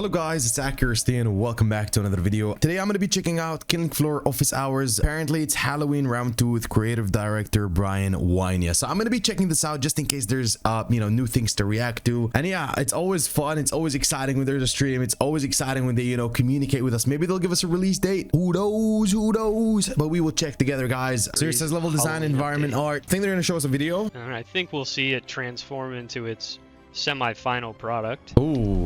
Hello guys, it's Accursti and welcome back to another video. Today I'm going to be checking out Killing Floor Office Hours. Apparently it's Halloween round 2 with creative director Brian Wynia. So I'm going to be checking this out just in case there's new things to react to. And yeah, it's always fun. It's always exciting when there's a stream. It's always exciting when they, communicate with us. Maybe they'll give us a release date. Who knows? Who knows? But we will check together, guys. So here says level design, environment, art. I think they're going to show us a video. I think we'll see it transform into its semi-final product. Ooh.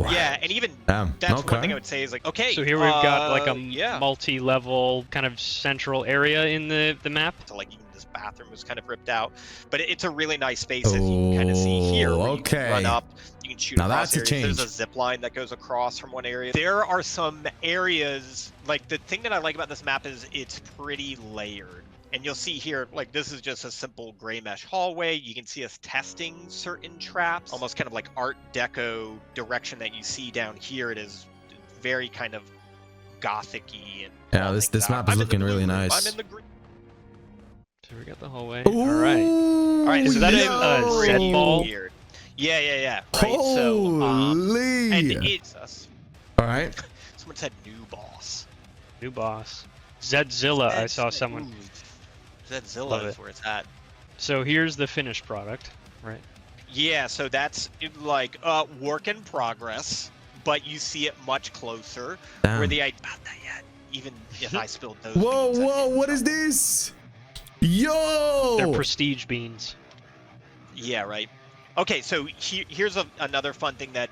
Yeah, and even that's one thing I would say is like, okay. So here we've got like a multi-level kind of central area in the map. So like even this bathroom was kind of ripped out, but it's a really nice space as you can kind of see here. You can run up, you can shoot across areas. There's a zip line that goes across from one area. There are some areas, like the thing that I like about this map is it's pretty layered. And you'll see here, like this is just a simple gray mesh hallway. You can see us testing certain traps, almost kind of like Art Deco direction that you see down here. It is very kind of gothic-y. And yeah, this map is looking really nice. I'm in the green. So we got the hallway. Ooh, all right. Is that a set ball? Weird. Yeah. Right. Holy. And it's us. All right. Someone said new boss. New boss. Zedzilla. I saw someone. Zedzilla is where it's at. So here's the finished product, right? Yeah, so that's like work in progress, but you see it much closer. Damn. Where the idea about that yet, even if I spilled those. Whoa! What is this? Yo! They're prestige beans. Yeah, right. Okay, so here's another fun thing that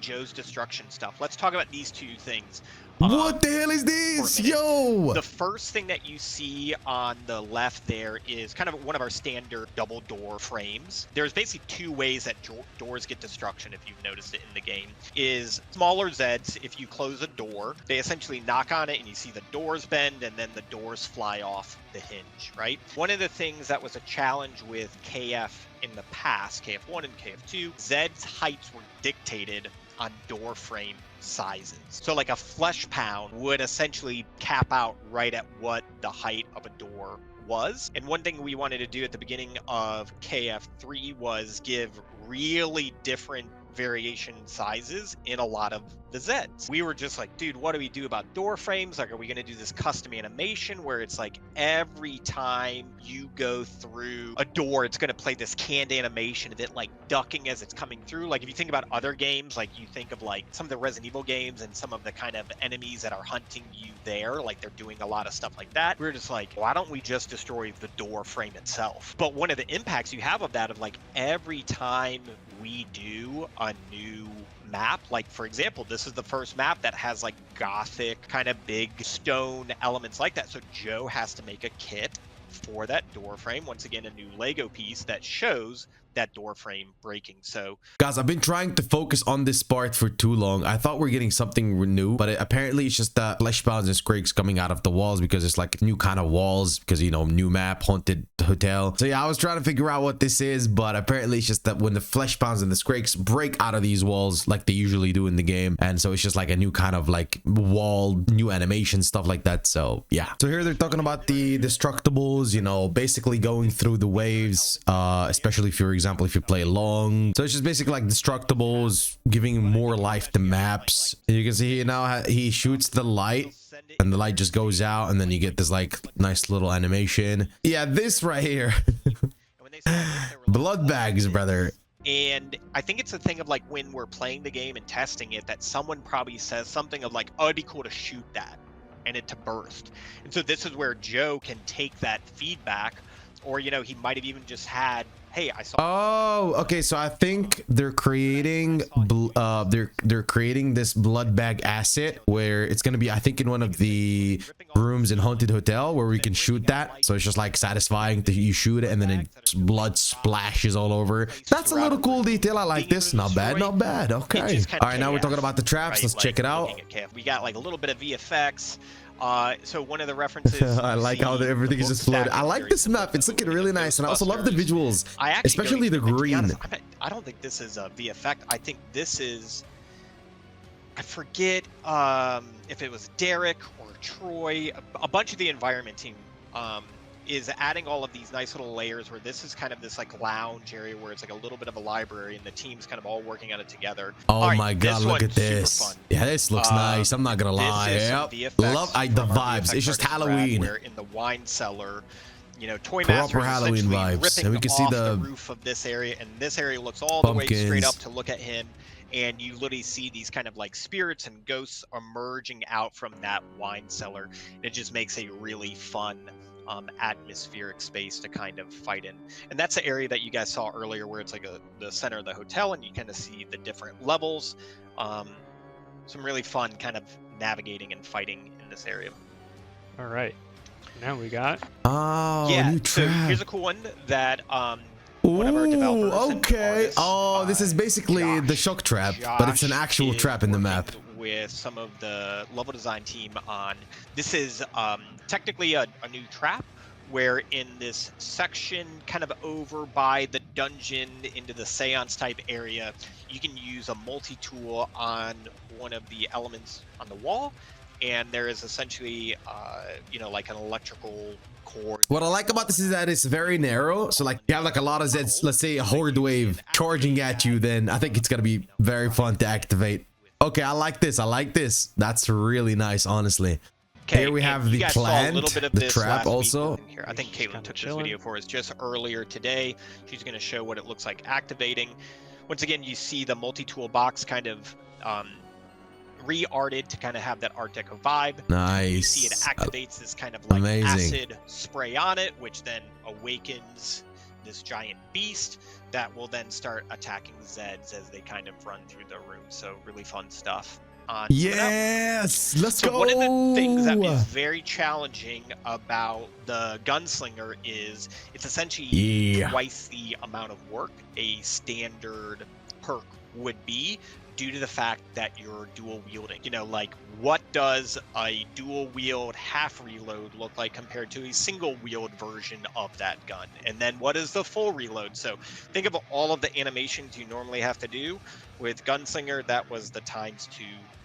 Joe's destruction stuff. Let's talk about these two things. What the hell is this? Yo! The first thing that you see on the left there is kind of one of our standard double door frames. There's basically two ways that doors get destruction, if you've noticed it in the game. Is smaller Zeds, if you close a door, they essentially knock on it and you see the doors bend and then the doors fly off the hinge, right? One of the things that was a challenge with KF in the past, KF1 and KF2, Zed's heights were dictated on door frame sizes. So like a flesh pound would essentially cap out right at what the height of a door was. And one thing we wanted to do at the beginning of KF3 was give really different variation sizes in a lot of the Zeds. We were just like, dude, what do we do about door frames? Like, are we going to do this custom animation where it's like every time you go through a door, it's going to play this canned animation of it like ducking as it's coming through? Like if you think about other games, like you think of like some of the Resident Evil games and some of the kind of enemies that are hunting you there, like they're doing a lot of stuff like that. We're just like, why don't we just destroy the door frame itself? But one of the impacts you have of that of like every time we do a new map, like for example, this is the first map that has like gothic kind of big stone elements like that. So Joe has to make a kit for that door frame. Once again, a new Lego piece that shows that door frame breaking. So guys, I've been trying to focus on this part for too long. I thought we're getting something new, but apparently it's just the flesh pounds and scrakes coming out of the walls because it's like new kind of walls because new map, haunted hotel. So yeah, I was trying to figure out what this is, but apparently it's just that when the flesh pounds and the scrakes break out of these walls like they usually do in the game, and so it's just like a new kind of like wall, new animation, stuff like that. So yeah, so here they're talking about the destructibles, basically going through the waves, especially if you're if you play long. So it's just basically like destructibles giving more life to maps. You can see now he shoots the light and the light just goes out and then you get this like nice little animation. Yeah, this right here. Blood bags, brother. And I think it's a thing of like when we're playing the game and testing it that someone probably says something of like, oh, it'd be cool to shoot that and it to burst. And so this is where Joe can take that feedback, or he might have even just had, hey, I saw. Oh, okay. So I think they're creating they're creating this blood bag asset where it's gonna be, I think, in one of the rooms in haunted hotel where we can shoot that. So it's just like satisfying that you shoot it and then blood splashes all over. That's a little cool detail. I like this. Not bad. Not bad. Okay. All right. Now we're talking about the traps. Let's check it out. We got like a little bit of VFX. So one of the references I like how everything is just floated. I like this map. It's looking really nice, and I also love the visuals, especially the green. Honest, I don't think this is a VFX. I think this is, I forget if it was Derek or Troy. A bunch of the environment team is adding all of these nice little layers where this is kind of this like lounge area where it's like a little bit of a library and the team's kind of all working on it together. Oh my god, look at this. Yeah, this looks nice. I'm not gonna lie. Yep. Love the vibes. It's just Halloween. Where in the wine cellar, you know, Toy Proper Master is Halloween vibes. And we can see the roof of this area, and this area looks all the way straight up to look at him. And you literally see these kind of like spirits and ghosts emerging out from that wine cellar. It just makes a really fun atmospheric space to kind of fight in. And that's the area that you guys saw earlier where it's like the center of the hotel, and you kind of see the different levels. Some really fun kind of navigating and fighting in this area. All right. Now we got... Oh, yeah, new so trap. here's a cool one that one of our developers okay. artists, Oh, this is basically the shock trap, but it's an actual trap in the map. With some of the level design team on. This is technically a new trap where in this section kind of over by the dungeon into the seance type area, you can use a multi-tool on one of the elements on the wall, and there is essentially you know, like an electrical cord. What I like about this is that it's very narrow, so like you have like a lot of Zeds, let's say a horde wave charging at you, then I think it's gonna be very fun to activate. Okay, I like this. I like this. That's really nice, honestly. Okay, here we have the plant, the trap also. Here. I think Caitlin took this video for us just earlier today. She's going to show what it looks like activating. Once again, you see the multi-tool box kind of re-arted to kind of have that Art Deco vibe. Nice. You see it activates this kind of like acid spray on it, which then awakens this giant beast that will then start attacking Zeds as they kind of run through the room. So really fun stuff. Yes, let's go. One of the things that is very challenging about the Gunslinger is it's essentially twice the amount of work a standard perk would be, due to the fact that you're dual wielding. You know, like what does a dual wield half reload look like compared to a single wield version of that gun? And then what is the full reload? So think of all of the animations you normally have to do. With Gunslinger, that was the ×2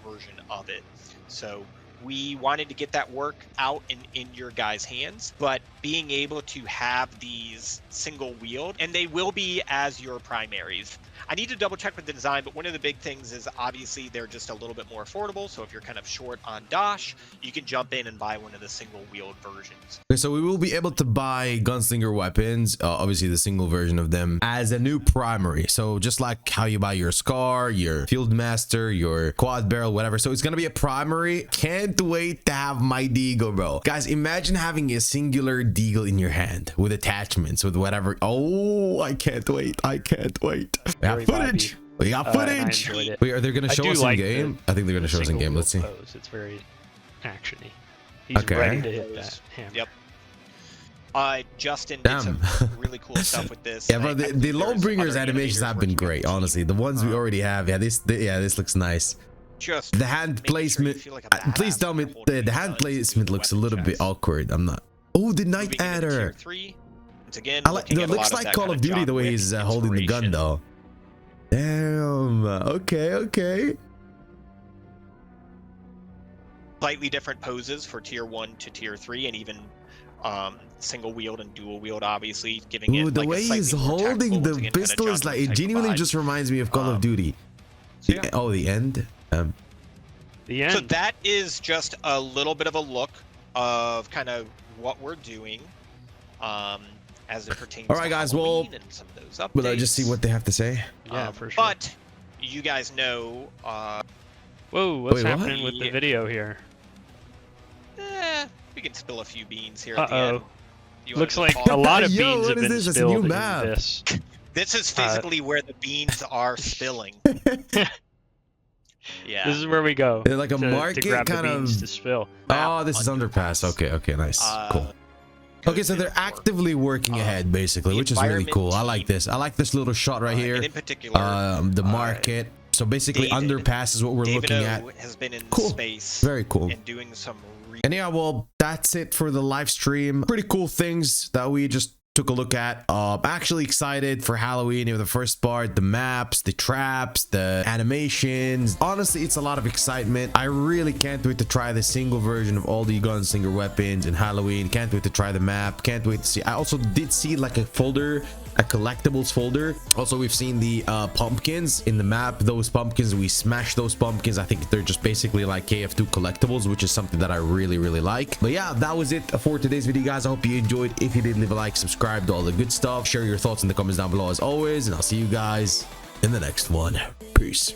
version of it. So we wanted to get that work out in your guys' hands, but being able to have these single wield, and they will be as your primaries. I need to double check with the design, but one of the big things is obviously they're just a little bit more affordable. So if you're kind of short on dosh, you can jump in and buy one of the single wield versions. Okay, so we will be able to buy Gunslinger weapons, obviously the single version of them, as a new primary. So just like how you buy your Scar, your Field Master, your Quad Barrel, whatever. So it's gonna be a primary. Can't wait to have my Deagle, bro. Guys, imagine having a singular Deagle in your hand with attachments, with whatever. Oh, I can't wait. I can't wait. We got footage. We got footage. Wait, are they going to show us in game? I think they're going to show us in game. Let's see. Pose. It's very actiony. He's ready to hit that hammer. Yep. Justin did some really cool stuff with this. Yeah, bro, the Lawbringers animations have been great, honestly. The ones we already have. Yeah, this looks nice. Just the hand placement. Please tell me the hand placement looks a little bit awkward. I'm not. Oh, the Night Adder. Again, it looks like Call of Duty the way he's holding the gun, though. Damn. Okay. Slightly different poses for tier 1 to tier 3, and even single wield and dual wield, obviously giving it the like way he's holding the pistol is like, it genuinely just reminds me of Call of Duty. So yeah. Oh, the end. The end. So that is just a little bit of a look of kind of what we're doing. As it pertains all right, guys, well, and some of those updates. We'll just see what they have to say. Yeah, for sure. But you guys know. Whoa, what's happening with the video here? We can spill a few beans here. Looks like a lot of beans have been spilled in this. This is physically where the beans are spilling. Yeah. This is where we go. They're like a market to grab kind the beans of. to spill. Oh, this is underpass. Okay, nice, cool. Okay, so they're actively working ahead, basically, which is really cool. I like this. I like this little shot right here. In particular, the market. So basically, underpass is what we're looking at. Has been in space. Very cool. And doing some. And yeah, well, that's it for the live stream. Pretty cool things that we just took a look at. Actually excited for Halloween. You know, the first part, the maps, the traps, the animations. Honestly, it's a lot of excitement. I really can't wait to try the single version of all the Gunslinger weapons in Halloween. Can't wait to try the map. Can't wait to see. I also did see like a folder, a collectibles folder. Also, we've seen the pumpkins in the map. Those pumpkins, we smashed those pumpkins. I think they're just basically like KF2 collectibles, which is something that I really like. But yeah, that was it for today's video, guys. I hope you enjoyed. If you did, leave a like, subscribe to all the good stuff, share your thoughts in the comments down below as always, and I'll see you guys in the next one. Peace.